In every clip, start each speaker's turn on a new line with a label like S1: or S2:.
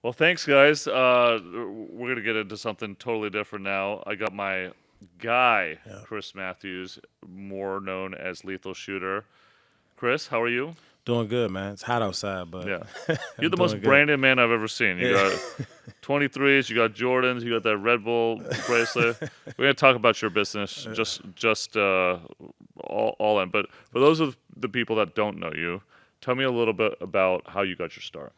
S1: Well, thanks, guys. We're gonna get into something totally different now. I got my guy,
S2: Yeah.
S1: Chris Matthews, more known as Lethal Shooter. Chris, how are you?
S2: Doing good, man. It's hot outside, but
S1: Yeah, you're
S2: I'm
S1: the
S2: doing
S1: most
S2: good.
S1: branded man I've ever seen. You
S2: Yeah.
S1: got 23s, you got Jordans, you got that Red Bull bracelet. We're gonna talk about your business, just all in. But for those of the people that don't know you, tell me a little bit about how you got your start.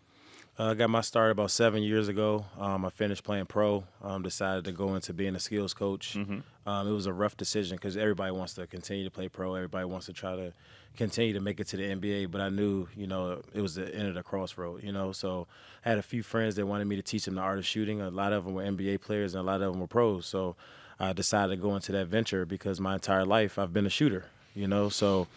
S2: I got my start about 7 years ago. I finished playing pro. Decided to go into being a skills coach.
S1: Hmm.
S2: It was a rough decision because everybody wants to continue to play pro. Everybody wants to try to continue to make it to the NBA. But I knew, it was the end of the crossroad. So I had a few friends that wanted me to teach them the art of shooting. A lot of them were NBA players and a lot of them were pros. So I decided to go into that venture because my entire life I've been a shooter. So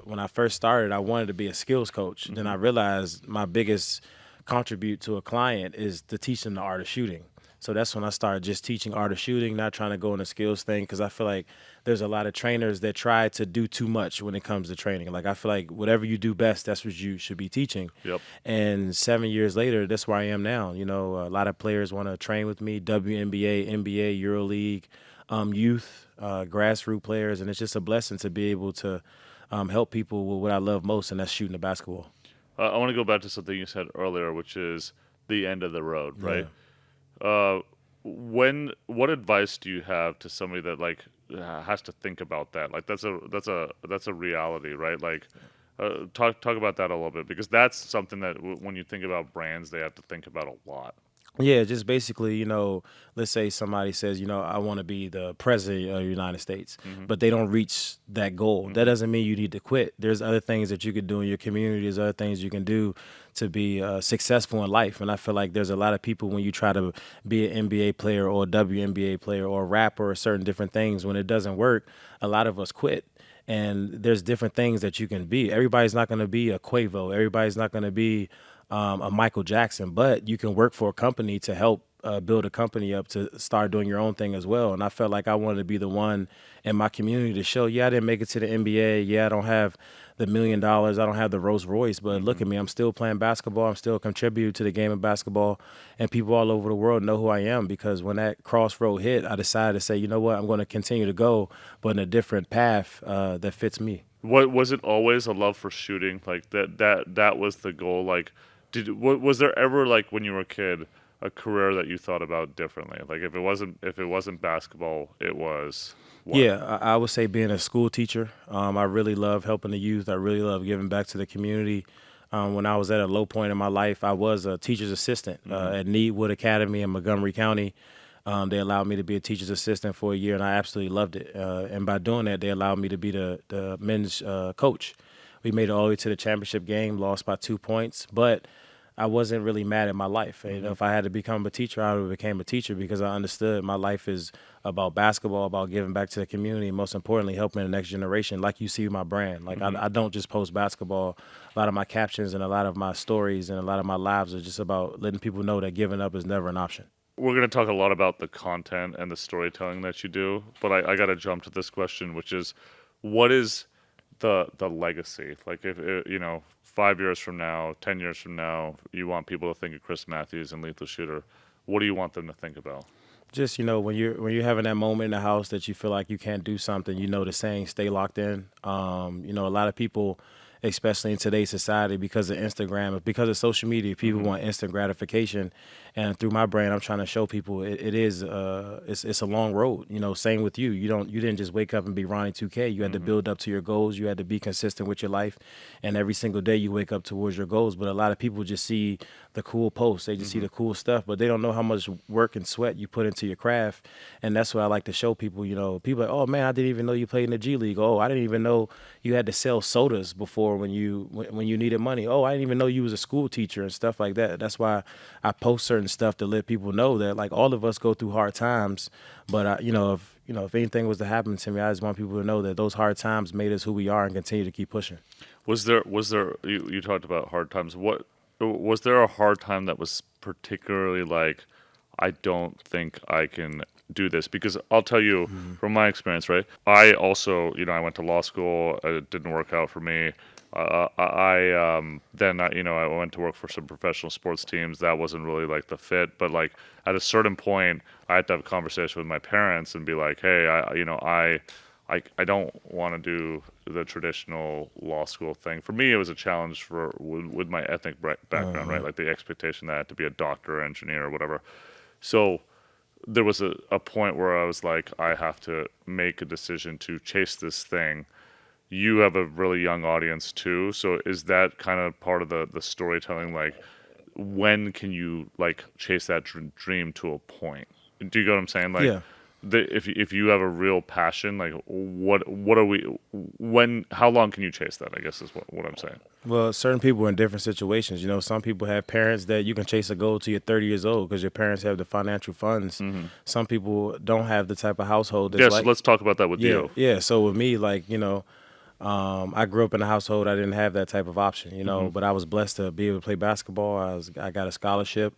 S2: when I first started, I wanted to be a skills coach. Then
S1: Hmm.
S2: I realized my biggest contribute to a client is to teach them the art of shooting. So that's when I started just teaching art of shooting, not trying to go in the skills thing, because I feel like there's a lot of trainers that try to do too much when it comes to training. Like I feel like whatever you do best, that's what you should be teaching.
S1: Yep.
S2: And 7 years later, that's where I am now. A lot of players want to train with me, WNBA, NBA, EuroLeague, youth, grassroots players, and it's just a blessing to be able to help people with what I love most, and that's shooting the basketball.
S1: I want to go back to something you said earlier, which is the end of the road,
S2: Yeah.
S1: right? Uh, what advice do you have to somebody that like has to think about that? Like that's a reality, right? Like, talk about that a little bit because that's something that when you think about brands, they have to think about a lot.
S2: Yeah, just basically, let's say somebody says, I want to be the president of the United States,
S1: Hmm.
S2: but they don't reach that goal. That
S1: Hmm.
S2: doesn't mean you need to quit. There's other things that you could do in your community. There's other things you can do to be successful in life. And I feel like there's a lot of people when you try to be an NBA player or a WNBA player or a rapper or certain different things, when it doesn't work, a lot of us quit. And there's different things that you can be. Everybody's not going to be a Quavo. Everybody's not going to be a Michael Jackson, but you can work for a company to help build a company up to start doing your own thing as well. And I felt like I wanted to be the one in my community to show, yeah, I didn't make it to the NBA. Yeah, I don't have the $1 million. I don't have the Rolls Royce, but look
S1: Hmm.
S2: at me. I'm still playing basketball. I'm still contributing to the game of basketball. And people all over the world know who I am because when that crossroad hit, I decided to say, you know what, I'm going to continue to go, but in a different path that fits me.
S1: What was it always a love for shooting? Like that was the goal. Like, was there ever like when you were a kid a career that you thought about differently? Like if it wasn't basketball, it was what?
S2: Yeah, I would say being a school teacher. I really love helping the youth. I really love giving back to the community. When I was at a low point in my life, I was a teacher's assistant
S1: Hmm.
S2: at Needwood Academy in Montgomery County. They allowed me to be a teacher's assistant for a year, and I absolutely loved it. And by doing that, they allowed me to be the men's coach. We made it all the way to the championship game, lost by 2 points, but I wasn't really mad at my life. And,
S1: Hmm.
S2: if I had to become a teacher, I would have became a teacher because I understood my life is about basketball, about giving back to the community, and most importantly, helping the next generation. Like you see with my brand, like I,
S1: Hmm.
S2: I don't just post basketball. A lot of my captions and a lot of my stories and a lot of my lives are just about letting people know that giving up is never an option.
S1: We're gonna talk a lot about the content and the storytelling that you do, but I got to jump to this question, which is, what is the legacy? Like if 5 years from now, 10 years from now, you want people to think of Chris Matthews and Lethal Shooter. What do you want them to think about?
S2: Just when you're having that moment in the house that you feel like you can't do something, the saying "stay locked in." A lot of people, especially in today's society, because of Instagram, because of social media, people
S1: Hmm.
S2: want instant gratification. And through my brand, I'm trying to show people it is it's a long road. Same with you. You didn't just wake up and be Ronnie 2K. You had to
S1: Hmm.
S2: build up to your goals. You had to be consistent with your life, and every single day you wake up towards your goals. But a lot of people just see the cool posts. They just see
S1: Hmm.
S2: the cool stuff, but they don't know how much work and sweat you put into your craft. And that's what I like to show people. People are like, oh man, I didn't even know you played in the G League. Oh, I didn't even know you had to sell sodas before when you needed money. Oh, I didn't even know you was a school teacher and stuff like that. That's why I post certain stuff to let people know that like all of us go through hard times. But if anything was to happen to me, I just want people to know that those hard times made us who we are and continue to keep pushing.
S1: Was there you talked about hard times. What was there a hard time that was particularly like, I don't think I can do this? Because I'll tell you
S2: Mm-hmm.
S1: from my experience, right? I also, I went to law school. It didn't work out for me. Then I went to work for some professional sports teams. That wasn't really like the fit, but like at a certain point, I had to have a conversation with my parents and be like, hey, I don't want to do the traditional law school thing. For me, it was a challenge with my ethnic background, right? Like the expectation that I had to be a doctor, engineer, or whatever. So there was a point where I was like, I have to make a decision to chase this thing. You have a really young audience too, so is that kind of part of the storytelling? Like, when can you like chase that dream to a point? Do you get what I'm saying? Like,
S2: Yeah.
S1: if you have a real passion, like what are we? When how long can you chase that? I guess is what I'm saying.
S2: Well, certain people are in different situations. You know, some people have parents that you can chase a goal till you're 30 years old because your parents have the financial funds. Some people don't have the type of household that's
S1: Yeah, so
S2: like,
S1: let's talk about that with
S2: yeah,
S1: you.
S2: yeah. So with me, like, I grew up in a household I didn't have that type of option, but I was blessed to be able to play basketball. I got a scholarship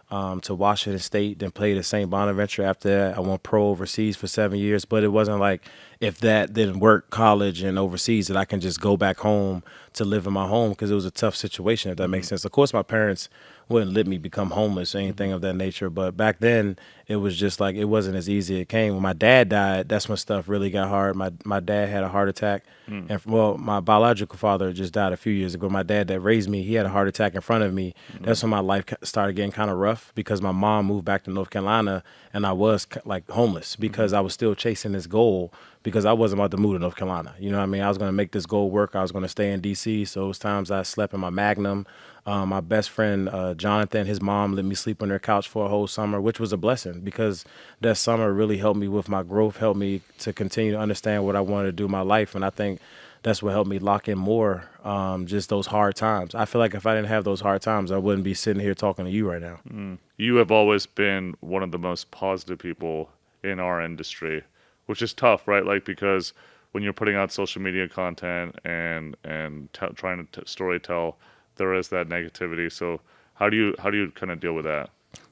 S2: to Washington State, then played at St. Bonaventure. After that, I went pro overseas for 7 years. But it wasn't like if that didn't work, college and overseas, that I can just go back home to live in my home because it was a tough situation, if that makes sense. Of course, my parents wouldn't let me become homeless or anything of that nature. But back then, it was just like it wasn't as easy as it came. When my dad died, that's when stuff really got hard. My dad had a heart attack. And well, my biological father just died a few years ago. My dad that raised me, he had a heart attack in front of me. That's when my life started getting kind of rough because my mom moved back to North Carolina and I was like homeless because I was still chasing this goal because I wasn't about to move to North Carolina. You know what I mean? I was going to make this goal work. I was going to stay in D.C. So it was times I slept in my Magnum. My best friend, Jonathan, his mom let me sleep on their couch for a whole summer, which was a blessing because that summer really helped me with my growth, helped me to continue to understand what I wanted to do in my life. And I think that's what helped me lock in more, just those hard times. I feel like if I didn't have those hard times, I wouldn't be sitting here talking to you right now.
S1: You have always been one of the most positive people in our industry, which is tough, right? Like because when you're putting out social media content and trying to story tell, there is that negativity. So how do you kind of deal with that?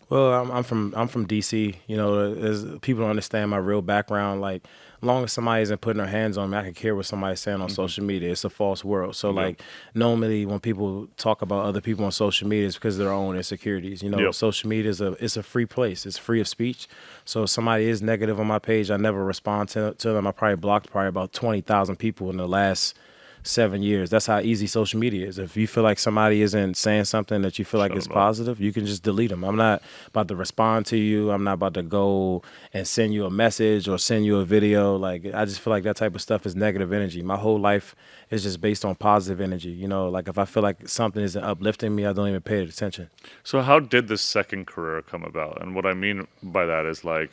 S2: Well, I'm from DC. As people don't understand my real background. Like, long as somebody isn't putting their hands on me, I can care what somebody's saying on social media. It's a false world. So,
S1: Yep.
S2: like, normally when people talk about other people on social media, it's because of their own insecurities.
S1: Yep.
S2: Social media it's a free place. It's free of speech. So, if somebody is negative on my page, I never respond to them. I probably blocked probably about 20,000 people in the last 7 years. That's how easy social media is. If you feel like somebody isn't saying something that you feel like
S1: Shut
S2: is
S1: them up.
S2: positive, you can just delete them. I'm not about to respond to you. I'm not about to go and send you a message or send you a video. Like, I just feel like that type of stuff is negative energy. My whole life is just based on positive energy. Like if I feel like something isn't uplifting me, I don't even pay it attention.
S1: So how did this second career come about? And what I mean by that is like,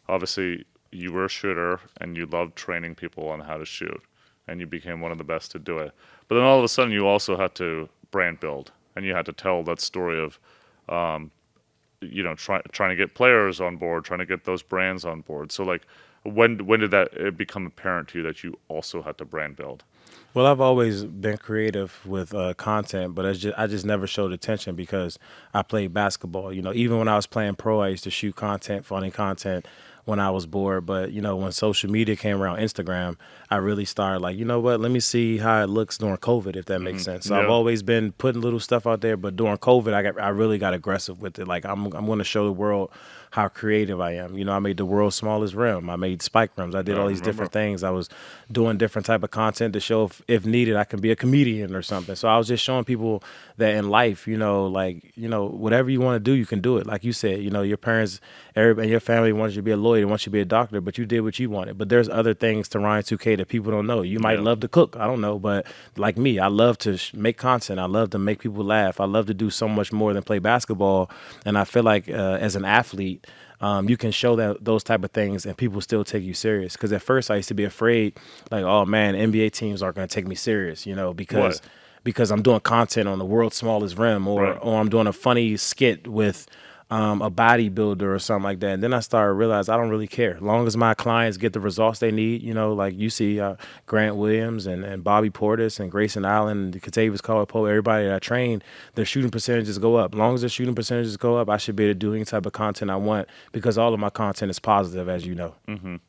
S1: obviously you were a shooter and you loved training people on how to shoot, and you became one of the best to do it. But then all of a sudden you also had to brand build, and you had to tell that story of, trying to get players on board, trying to get those brands on board. So like, when did that it become apparent to you that you also had to brand build?
S2: Well, I've always been creative with content, but I just never showed attention because I played basketball. Even when I was playing pro, I used to shoot content, funny content when I was bored. But when social media came around, Instagram, I really started like, you know what? Let me see how it looks during COVID, if that makes sense. So I've
S1: Yeah.
S2: always been putting little stuff out there, but during COVID, I really got aggressive with it. Like I'm going to show the world how creative I am. I made the world's smallest rim. I made spike rims. I
S1: I
S2: did all these
S1: remember.
S2: different things. I was doing different type of content to show if needed, I can be a comedian or something. So I was just showing people that in life, whatever you want to do, you can do it. Like you said, your parents, everybody, your family wants you to be a lawyer, wants you to be a doctor, but you did what you wanted. But there's other things to Ryan 2K that people don't know. You might
S1: Yeah.
S2: love to cook. I don't know. But like me, I love to make content. I love to make people laugh. I love to do so much more than play basketball. And I feel like as an athlete, you can show that those type of things and people still take you serious. Because at first I used to be afraid, like, oh man, NBA teams aren't going to take me serious,
S1: What?
S2: because I'm doing content on the world's smallest rim, or
S1: Right.
S2: or I'm doing a funny skit with a bodybuilder or something like that. And then I started to realize I don't really care. As long as my clients get the results they need, like you see Grant Williams and Bobby Portis and Grayson Allen, Katavious Caldwell-Pope, everybody that I train, their shooting percentages go up. As long as their shooting percentages go up, I should be able to do any type of content I want because all of my content is positive, as you know.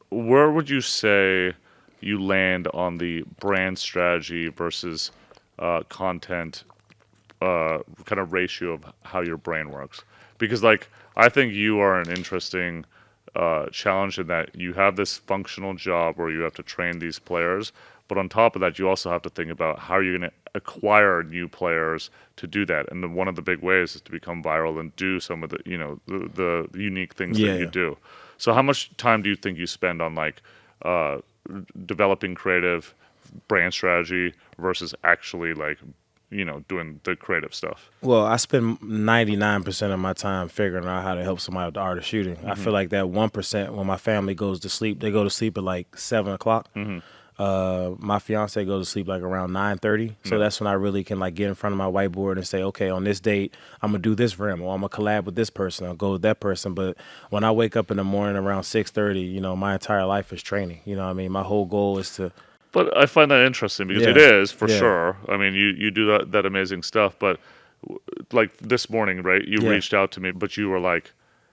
S1: Where would you say you land on the brand strategy versus content kind of ratio of how your brain works. Because like I think you are an interesting challenge in that you have this functional job where you have to train these players, but on top of that, you also have to think about how are you going to acquire new players to do that. And one of the big ways is to become viral and do some of the the unique things
S2: Yeah,
S1: that you
S2: yeah.
S1: do. So how much time do you think you spend on like uh, developing creative brand strategy versus actually like doing the creative stuff?
S2: Well, I spend 99% of my time figuring out how to help somebody with the art of shooting. I
S1: Hmm.
S2: feel like that 1% when my family goes to sleep, they go to sleep at like 7 o'clock.
S1: Hmm.
S2: My fiance goes to sleep like around 9:30, so
S1: Yeah.
S2: that's when I really can like get in front of my whiteboard and say, okay, on this date, I'm gonna do this for him, or I'm gonna collab with this person, or go with that person. But when I wake up in the morning around 6:30, my entire life is training. You know what I mean? My whole goal is to,
S1: But I find that interesting because it
S2: yeah,
S1: is for
S2: yeah,
S1: sure. I mean, you do that amazing stuff, but like this morning, right? You
S2: yeah,
S1: reached out to me, but you were like,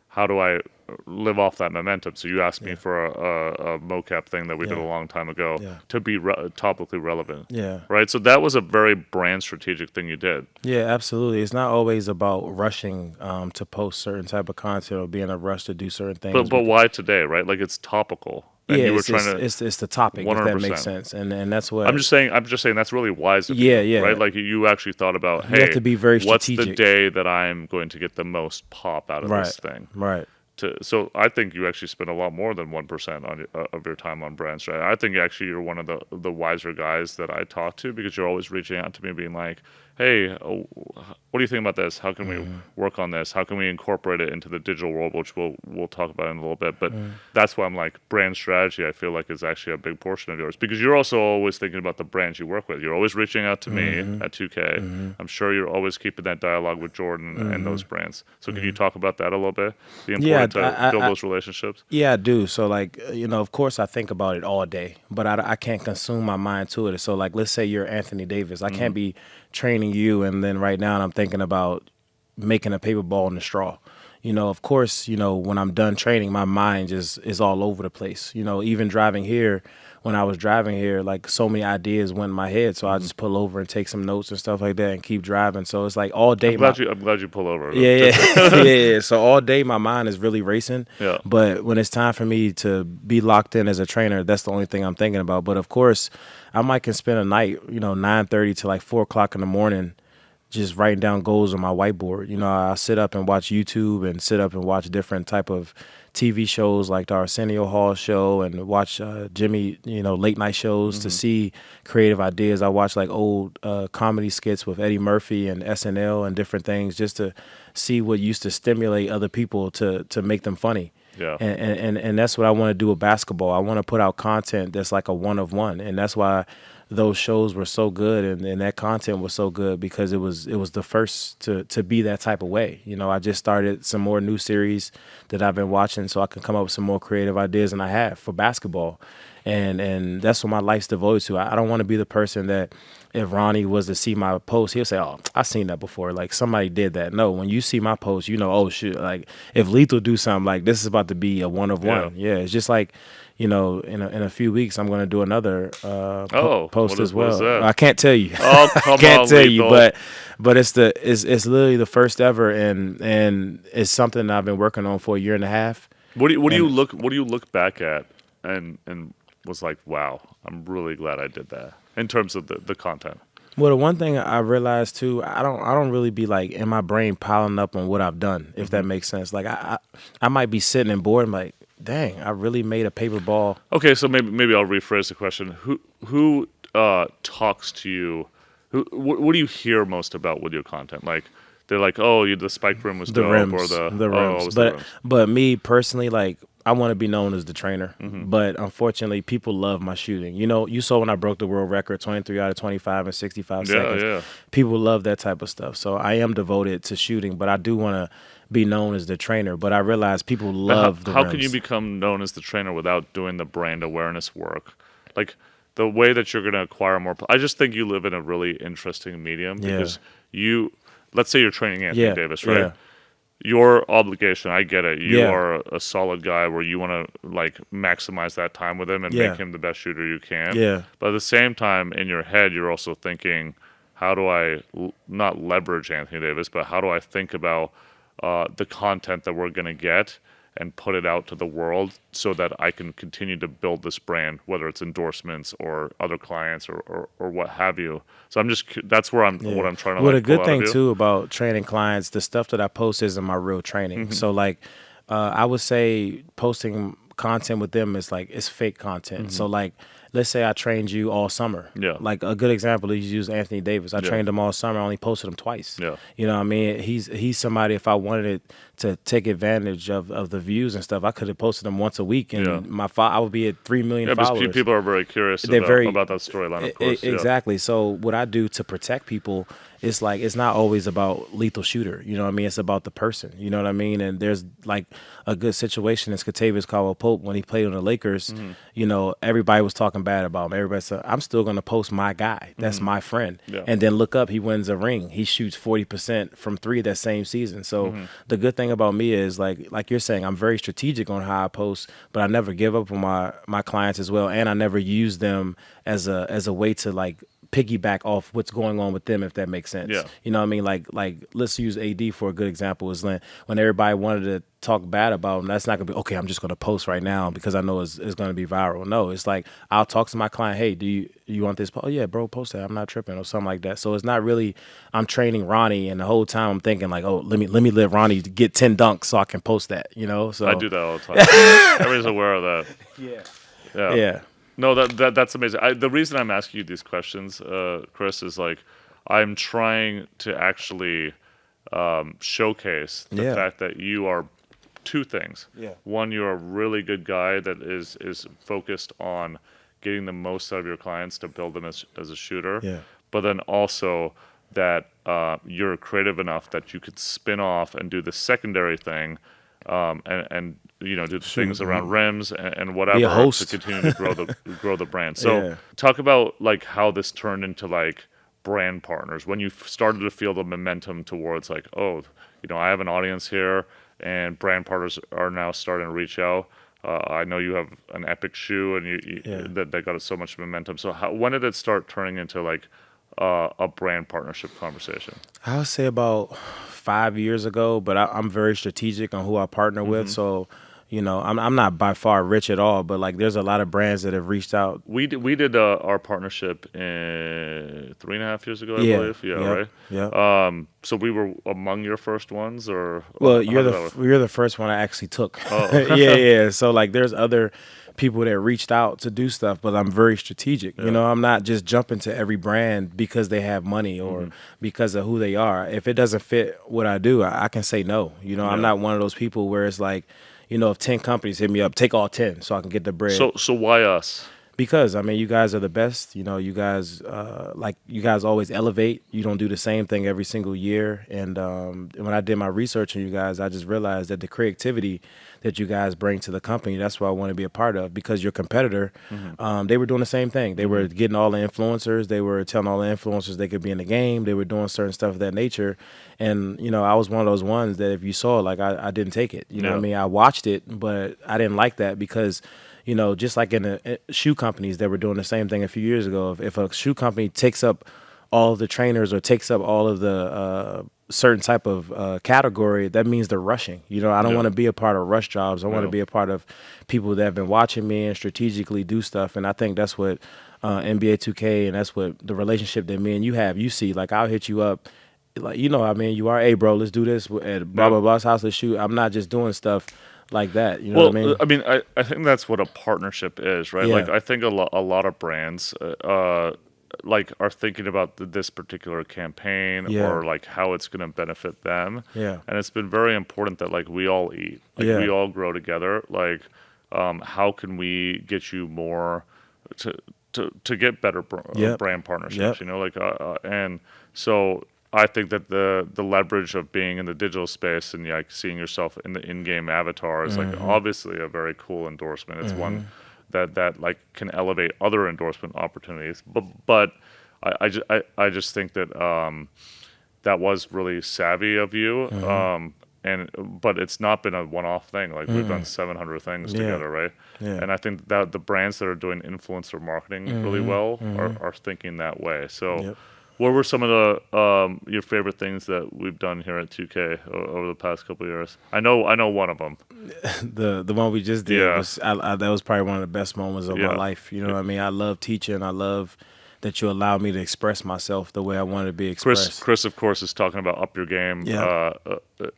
S1: "How do I live off that momentum?" So you asked me
S2: yeah,
S1: for a mocap thing that we did a
S2: yeah,
S1: long time ago
S2: yeah,
S1: to be topically relevant,
S2: yeah.
S1: right? So that was a very brand strategic thing you did.
S2: Yeah, absolutely. It's not always about rushing to post certain type of content or being in a rush to do certain
S1: But
S2: things.
S1: why today, right? Like it's topical,
S2: Yeah,
S1: and you were
S2: it's
S1: trying
S2: it's
S1: to
S2: it's, it's the topic, if that makes
S1: 100%.
S2: sense, and that's
S1: I'm
S2: what.
S1: just saying. I'm just saying that's really wise of
S2: Yeah,
S1: you, right?
S2: yeah.
S1: Like you actually thought about,
S2: You have
S1: hey,
S2: to be very
S1: what's the
S2: strategic.
S1: day that I'm going to get the most pop out of
S2: Right,
S1: this thing?
S2: right.
S1: So I think you actually spend a lot more than 1% of your time on brand strategy. I think actually you're one of the wiser guys that I talk to because you're always reaching out to me, being like, "Hey, what do you think about this? How can we
S2: Hmm.
S1: work on this? How can we incorporate it into the digital world?" Which we'll talk about in a little bit. But
S2: Hmm.
S1: that's why I'm like brand strategy. I feel like is actually a big portion of yours because you're also always thinking about the brands you work with. You're always reaching out to me
S2: Hmm.
S1: at 2K.
S2: Hmm.
S1: I'm sure you're always keeping that dialogue with Jordan and
S2: Hmm.
S1: those brands. So can you talk about that a little bit? The
S2: Yeah,
S1: importance to build those relationships.
S2: yeah, I do. So like, of course, I think about it all day, but I can't consume my mind to it. So like, let's say you're Anthony Davis, I
S1: Hmm.
S2: can't be training you, and then right now I'm thinking about making a paper ball in the straw. Of course, when I'm done training, my mind just is all over the place. Even driving here, when I was driving here, like so many ideas went in my head. So I
S1: Hmm.
S2: just pull over and take some notes and stuff like that and keep driving. So it's like all day
S1: I'm glad you pull over.
S2: yeah,
S1: Just
S2: yeah, yeah, yeah. So all day my mind is really racing,
S1: yeah.
S2: but when it's time for me to be locked in as a trainer, that's the only thing I'm thinking about. But of course, I might can spend a night, 9:30 to like 4 o'clock in the morning, just writing down goals on my whiteboard. I sit up and watch YouTube and sit up and watch different type of TV shows like the Arsenio Hall show and watch Jimmy, late night shows to
S1: Hmm.
S2: see creative ideas. I watch like old comedy skits with Eddie Murphy and SNL and different things just to see what used to stimulate other people to make them funny.
S1: Yeah.
S2: And that's what I want to do with basketball. I want to put out content that's like a one of one, and that's why those shows were so good and that content was so good because it was the first to be that type of way. I just started some more new series that I've been watching so I can come up with some more creative ideas than I have for basketball. And that's what my life's devoted to. I don't want to be the person that if Ronnie was to see my post, he'll say, "Oh, I've seen that before. Like somebody did that." No, when you see my post, oh shoot, like if Lethal do something like this is about to be a one of
S1: Yeah.
S2: one. Yeah, it's just like in a few weeks, I'm going to do another
S1: Oh,
S2: post as
S1: what is
S2: well.
S1: that?
S2: I can't tell you.
S1: Oh,
S2: I
S1: come
S2: can't
S1: on,
S2: tell you,
S1: Lethal.
S2: but it's literally the first ever, and it's something that I've been working on for a year and a half. And
S1: What do you look back at and was like, wow, I'm really glad I did that in terms of the content.
S2: well, the one thing I realized too, I don't really be like in my brain piling up on what I've done, if
S1: Hmm.
S2: that makes sense. Like I might be sitting and bored, and like, dang, I really made a paper ball.
S1: Okay, so maybe I'll rephrase the question. Who talks to you? What do you hear most about with your content? Like they're like, oh, the spike rim was
S2: The
S1: dope, or
S2: rims, the
S1: oh, it
S2: rims.
S1: was the
S2: But
S1: rims.
S2: but me personally, like I want to be known as the trainer.
S1: Hmm.
S2: But unfortunately, people love my shooting. You saw when I broke the world record, 23 out of 25 in 65
S1: Yeah,
S2: seconds.
S1: yeah.
S2: People love that type of stuff. So I am devoted to shooting, but I do want to be known as the trainer. But I realize people
S1: But
S2: love the
S1: how can you
S2: rims.
S1: become known as the trainer without doing the brand awareness work? Like the way that you're going to acquire more. I just think you live in a really interesting medium
S2: Yeah,
S1: because let's say you're training Anthony
S2: yeah,
S1: Davis, right?
S2: yeah,
S1: Your obligation, I get it. You
S2: yeah,
S1: are a solid guy where you want to like maximize that time with him and make
S2: yeah,
S1: him the best shooter you can.
S2: yeah,
S1: But at the same time, in your head, you're also thinking, how do I not leverage Anthony Davis, but how do I think about the content that we're going to get and put it out to the world so that I can continue to build this brand, whether it's endorsements or other clients or what have you. So I'm just that's where what I'm trying to
S2: Well,
S1: like
S2: the
S1: pull
S2: good
S1: out of
S2: thing
S1: you.
S2: too about training clients, the stuff that I post isn't my real training. So like, I would say posting content with them is like it's fake content. So like, let's say I trained you all summer.
S1: Yeah.
S2: Like a good example is use Anthony Davis. I
S1: Yeah.
S2: trained him all summer. I only posted him twice.
S1: Yeah.
S2: You know what I mean? He's somebody. If I wanted it to take advantage of the views and stuff, I could have posted him once a week, and
S1: Yeah.
S2: I would be at 3 million
S1: Yeah, because
S2: followers.
S1: people are very curious
S2: They're very
S1: about that storyline, of course. Yeah.
S2: exactly. So what I do to protect people, it's like it's not always about lethal shooter. You know what I mean? It's about the person. You know what I mean? And there's like a good situation is Kentavious Caldwell-Pope when he played on the Lakers. You know, everybody was talking bad about him. Everybody said, "I'm still going to post my guy. That's my friend."
S1: Yeah.
S2: And then look up, he wins a ring. He shoots 40% from three that same season. So the good thing about me is like you're saying, I'm very strategic on how I post, but I never give up on my clients as well, and I never use them as a way to like piggyback off what's going on with them, if that makes sense.
S1: Yeah.
S2: You know what I mean? Like let's use AD for a good example. Is when everybody wanted to talk bad about him, that's not gonna be okay. I'm just gonna post right now because I know it's gonna be viral. No, it's like I'll talk to my client. Hey, do you want this? Oh yeah, bro, post that. I'm not tripping or something like that. So it's not really I'm training Ronnie, and the whole time I'm thinking like, oh, let me let Ronnie get 10 dunks so I can post that. You know? So
S1: I do that all the time. Everybody's aware of that.
S2: yeah,
S1: Yeah.
S2: yeah,
S1: No, that's amazing. The reason I'm asking you these questions, Chris, is like I'm trying to actually showcase the
S2: Yeah.
S1: fact that you are two things.
S2: Yeah.
S1: One, you're a really good guy that is focused on getting the most out of your clients to build them as a shooter.
S2: Yeah.
S1: But then also that you're creative enough that you could spin off and do the secondary thing, and you know, do the things around rims and whatever
S2: host.
S1: to continue to grow the brand. So
S2: Yeah.
S1: talk about like how this turned into like brand partners when you started to feel the momentum towards like, oh, you know, I have an audience here, and brand partners are now starting to reach out. I know you have an epic shoe, and
S2: Yeah.
S1: that got so much momentum. So when did it start turning into like a brand partnership conversation?
S2: I would say about 5 years ago, but I'm very strategic on who I partner with. So, you know, I'm not by far rich at all, but like there's a lot of brands that have reached out.
S1: We did our partnership in 3.5 years ago, I
S2: Yeah,
S1: believe. Yeah,
S2: yep,
S1: right.
S2: yep.
S1: So we were among your first ones, or
S2: Well,
S1: how
S2: you're
S1: did that work?
S2: you're the first one I actually took.
S1: Oh.
S2: Yeah, yeah. So like, there's other people that reached out to do stuff, but I'm very strategic. You know, I'm not just jumping to every brand because they have money or because of who they are. If it doesn't fit what I do, I can say no. You know, I'm
S1: Yeah.
S2: not one of those people where it's like, you know, if 10 companies hit me up, take all 10 so I can get the bread.
S1: So why us?
S2: Because I mean, you guys are the best. You know, you guys you guys always elevate. You don't do the same thing every single year. And when I did my research on you guys, I just realized that the creativity that you guys bring to the company, that's what I want to be a part of. Because your competitor, they were doing the same thing. They were getting all the influencers. They were telling all the influencers they could be in the game. They were doing certain stuff of that nature. And you know, I was one of those ones that if you saw it, like I didn't take it. You know what I
S1: Yeah.
S2: mean? I watched it, but I didn't like that because you know, just like in the shoe companies that were doing the same thing a few years ago. If a shoe company takes up all of the trainers or takes up all of the certain type of category, that means they're rushing. You know, I don't
S1: Yeah.
S2: want to be a part of rush jobs. I want to
S1: No.
S2: be a part of people that have been watching me and strategically do stuff. And I think that's what NBA 2K and that's what the relationship that me and you have. You see, like I'll hit you up. Like, you know, I mean, you are, hey, bro, let's do this at blah,
S1: Yeah.
S2: blah, blah's house. Let's shoot. I'm not just doing stuff like that. You know
S1: Well,
S2: what I mean?
S1: I mean, I think that's what a partnership is, right?
S2: Yeah.
S1: Like, I think a lot of brands, like, are thinking about this particular campaign
S2: Yeah.
S1: or like how it's going to benefit them.
S2: Yeah.
S1: And it's been very important that like we all eat, like
S2: Yeah.
S1: we all grow together. Like, how can we get you more to get better
S2: Yep.
S1: brand partnerships?
S2: Yep.
S1: You know, like, and so I think that the leverage of being in the digital space and like seeing yourself in the in-game avatar is like obviously a very cool endorsement. It's one that like can elevate other endorsement opportunities. But I just think that that was really savvy of you. But it's not been a one-off thing. Like we've done 700 things
S2: Yeah.
S1: together, right?
S2: Yeah.
S1: And I think that the brands that are doing influencer marketing really well are thinking that way. So.
S2: Yep.
S1: What were some of the your favorite things that we've done here at 2K over the past couple of years? I know one of them.
S2: The one we just did
S1: Yeah,
S2: was that was probably one of the best moments of my
S1: yeah.
S2: life. You know what I mean? I love teaching. I love that you allowed me to express myself the way I wanted to be expressed.
S1: Chris, of course, is talking about Up Your Game.
S2: Yeah.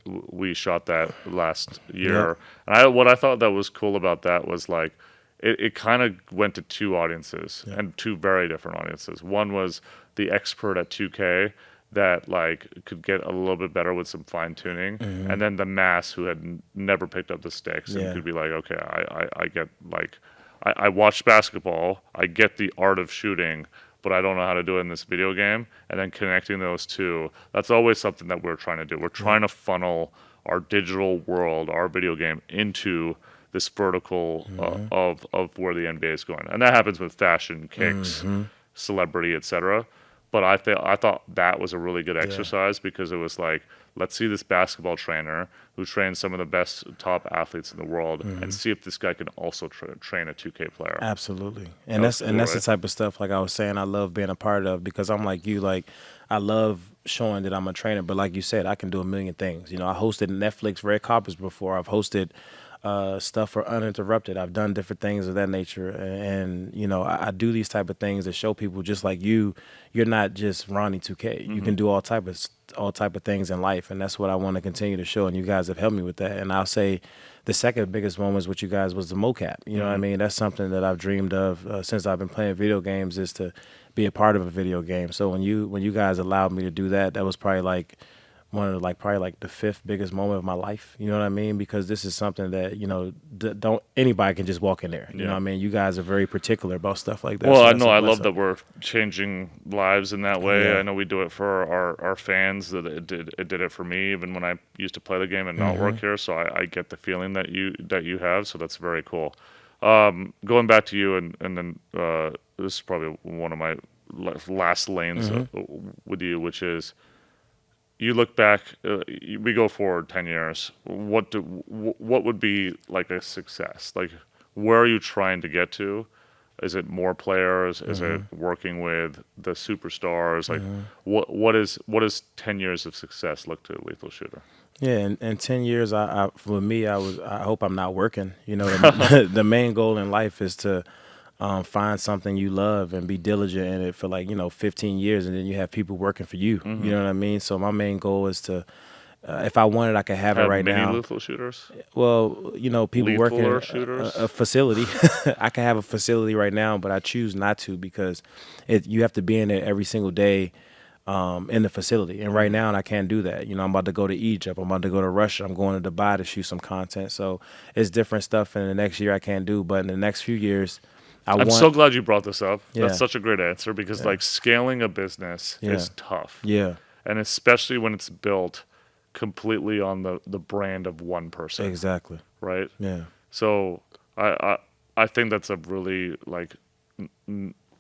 S1: We shot that last
S2: Yep.
S1: year, and what I thought that was cool about that was like it kind of went to two audiences and two very different audiences. One was the expert at 2K that like could get a little bit better with some fine tuning, and then the mass who had never picked up the sticks and
S2: Yeah.
S1: could be like, okay, I get like I watch basketball, I get the art of shooting, but I don't know how to do it in this video game. And then connecting those two, that's always something that we're trying to do. We're trying to funnel our digital world, our video game, into this vertical of where the NBA is going. And that happens with fashion, kicks, celebrity, etc. But I thought that was a really good exercise because it was like, let's see this basketball trainer who trains some of the best top athletes in the world and see if this guy can also train a 2K player.
S2: Absolutely.
S1: That was cool,
S2: That's the
S1: right?
S2: type of stuff like I was saying I love being a part of because I'm like you, like I love showing that I'm a trainer, but like you said, I can do a million things. You know, I hosted Netflix red carpets before. I've hosted stuff for Uninterrupted. I've done different things of that nature, and you know, I do these type of things to show people just like you, you're not just Ronnie 2K. You can do all type of things in life, and that's what I want to continue to show. And you guys have helped me with that. And I'll say the second biggest one was with you guys was the mocap. You know what I mean? That's something that I've dreamed of since I've been playing video games, is to be a part of a video game. So when you guys allowed me to do that, that was probably like one of the, like probably like the fifth biggest moment of my life. You know what I mean? Because this is something that you know don't anybody can just walk in there. You know
S1: Yeah.
S2: what I mean? You guys are very particular about stuff like that.
S1: Well,
S2: so
S1: I
S2: that's
S1: know
S2: a
S1: I love
S2: blessing.
S1: that we're changing lives in that way.
S2: Yeah.
S1: I know we do it for our fans. That it did it for me, even when I used to play the game and not work here. So I get the feeling that you have. So that's very cool. Going back to you, and then this is probably one of my last lanes with you, which is you look back. We go forward 10 years. What would be like a success? Like, where are you trying to get to? Is it more players? Is it working with the superstars? Like, what does 10 years of success look to Lethal Shooter?
S2: Yeah, in 10 years, for me, I hope I'm not working. You know, the main goal in life is to find something you love and be diligent in it for like, you know, 15 years, and then you have people working for you. You know what I mean? So my main goal is to, if I wanted, I could have it
S1: Have
S2: right
S1: many
S2: now.
S1: lethal shooters?
S2: Well, you know, people working
S1: Lethaler shooters?
S2: a facility. I can have a facility right now, but I choose not to because you have to be in there every single day in the facility. And right now, I can't do that. You know, I'm about to go to Egypt. I'm about to go to Russia. I'm going to Dubai to shoot some content. So it's different stuff in the next year I can't do. But in the next few years,
S1: I'm so glad you brought this up.
S2: Yeah.
S1: That's such a great answer because like scaling a business is tough.
S2: Yeah,
S1: And especially when it's built completely on the brand of one person,
S2: exactly.
S1: right?
S2: Yeah.
S1: So I think that's a really like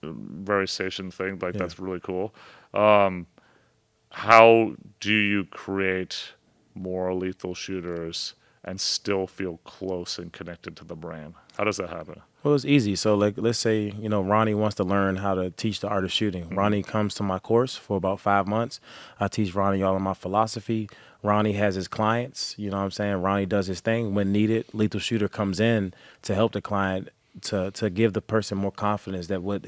S1: very station thing. Like that's really cool. How do you create more lethal shooters and still feel close and connected to the brand? How does that happen?
S2: Well, it's easy. So, like, let's say, you know, Ronnie wants to learn how to teach the art of shooting. Ronnie comes to my course for about 5 months. I teach Ronnie all of my philosophy. Ronnie has his clients. You know what I'm saying? Ronnie does his thing. When needed, Lethal Shooter comes in to help the client to give the person more confidence that what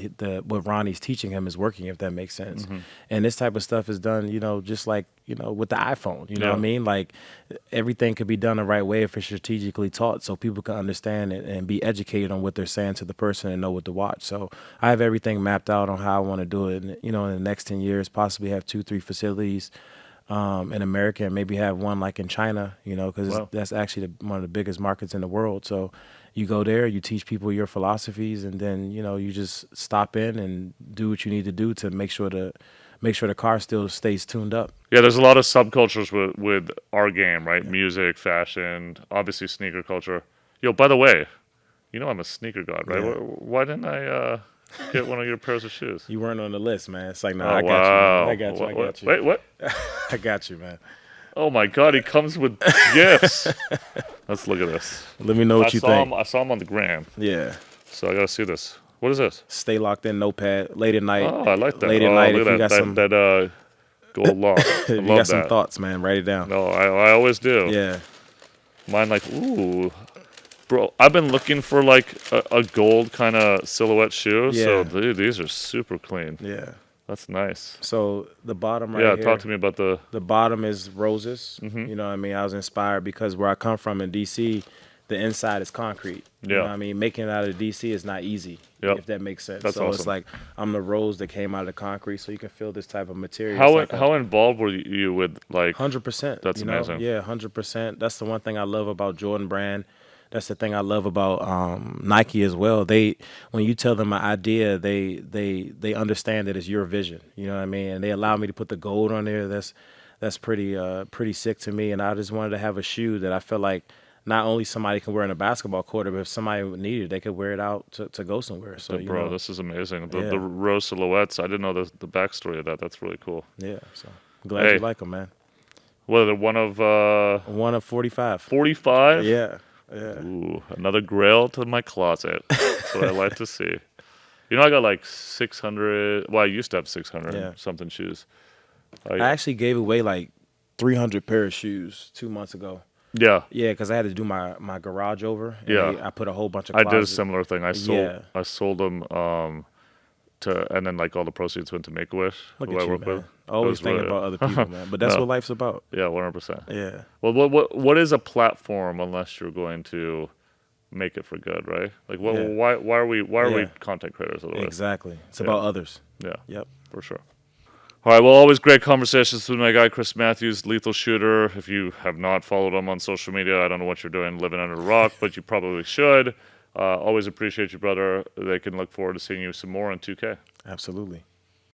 S2: Ronnie's teaching him is working, if that makes sense. And this type of stuff is done, you know, just like, you know, with the iPhone. You know what I
S1: Yeah.
S2: mean? Like, everything could be done the right way if it's strategically taught, so people can understand it and be educated on what they're saying to the person and know what to watch. So I have everything mapped out on how I want to do it. And, you know, in the next 10 years, possibly have 2-3 facilities in America, and maybe have one like in China, you know, because
S1: Wow.
S2: that's actually one of the biggest markets in the world. So you go there, you teach people your philosophies, and then, you know, you just stop in and do what you need to do to make sure the car still stays tuned up.
S1: Yeah, there's a lot of subcultures with our game, right? Music, fashion, obviously sneaker culture. Yo, by the way, you know I'm a sneaker god, right?
S2: Yeah.
S1: Why didn't I get one of your pairs of shoes?
S2: You weren't on the list, man. It's like, no,
S1: Oh
S2: I got
S1: wow!
S2: you, man. I got you. I got you.
S1: Wait, what?
S2: I got you, man.
S1: Oh my God, he comes with gifts. Let's look at this.
S2: Let me know what you think.
S1: I saw him on the gram,
S2: Yeah.
S1: so I gotta see this. What is this?
S2: Stay locked in notepad late at night.
S1: Oh, I like that.
S2: Late at
S1: Oh,
S2: night,
S1: look
S2: if you
S1: at
S2: got
S1: that.
S2: some,
S1: That gold lock. I
S2: if you
S1: love
S2: got some
S1: that.
S2: thoughts, man, write it down.
S1: No, I always do.
S2: Yeah,
S1: Mine like, ooh. Bro, I've been looking for like a gold kind of silhouette shoe. So,
S2: Yeah.
S1: dude, these are super clean.
S2: yeah.
S1: That's nice.
S2: So the bottom right
S1: Yeah,
S2: here.
S1: talk to me about the.
S2: The bottom is roses.
S1: Mm-hmm.
S2: You know what I mean? I was inspired because where I come from in DC, the inside is concrete. You know
S1: Yeah.
S2: what I mean? Making it out of DC is not easy,
S1: Yep.
S2: if that makes sense.
S1: That's
S2: so it's
S1: awesome.
S2: like I'm the rose that came out of the concrete, so you can feel this type of material.
S1: How involved were you with like?
S2: 100%.
S1: That's
S2: you know?
S1: amazing.
S2: Yeah, 100%. That's the one thing I love about Jordan Brand. That's the thing I love about Nike as well. When you tell them an idea, they understand that it's your vision. You know what I mean? And they allow me to put the gold on there. That's pretty sick to me. And I just wanted to have a shoe that I felt like not only somebody can wear in a basketball court, but if somebody needed it, they could wear it out to go somewhere. So you
S1: Bro,
S2: know,
S1: this is amazing. The
S2: Yeah.
S1: rose silhouettes. I didn't know the backstory of that. That's really cool.
S2: yeah. So glad
S1: Hey.
S2: you like them, man.
S1: What are they, one of
S2: 1 of 45.
S1: 45?
S2: Yeah. Yeah.
S1: Ooh, another grail to my closet. That's what I like to see. You know, I got like 600. Well, I used to have 600
S2: Yeah.
S1: something shoes.
S2: I actually gave away like 300 pair of shoes 2 months ago.
S1: Yeah,
S2: Yeah, because I had to do my garage over. And
S1: Yeah.
S2: I put a whole bunch of
S1: I did a
S2: closets.
S1: similar thing.
S2: Yeah.
S1: I sold them and then like all the proceeds went to Make a Wish.
S2: Look
S1: who
S2: at
S1: I
S2: you,
S1: work
S2: man.
S1: with.
S2: Always
S1: It was
S2: thinking
S1: really-
S2: about other people, man. But that's
S1: No.
S2: what life's about.
S1: Yeah, 100%.
S2: Yeah.
S1: Well, what is a platform unless you're going to make it for good, right? Like,
S2: Yeah.
S1: why are we
S2: Yeah.
S1: content creators otherwise?
S2: Exactly. It's
S1: Yeah.
S2: about others.
S1: Yeah,
S2: Yep.
S1: for sure. All right, well, always great conversations with my guy Chris Matthews, Lethal Shooter. If you have not followed him on social media, I don't know what you're doing living under a rock, but you probably should. Always appreciate you, brother. They can look forward to seeing you some more in 2K.
S2: Absolutely.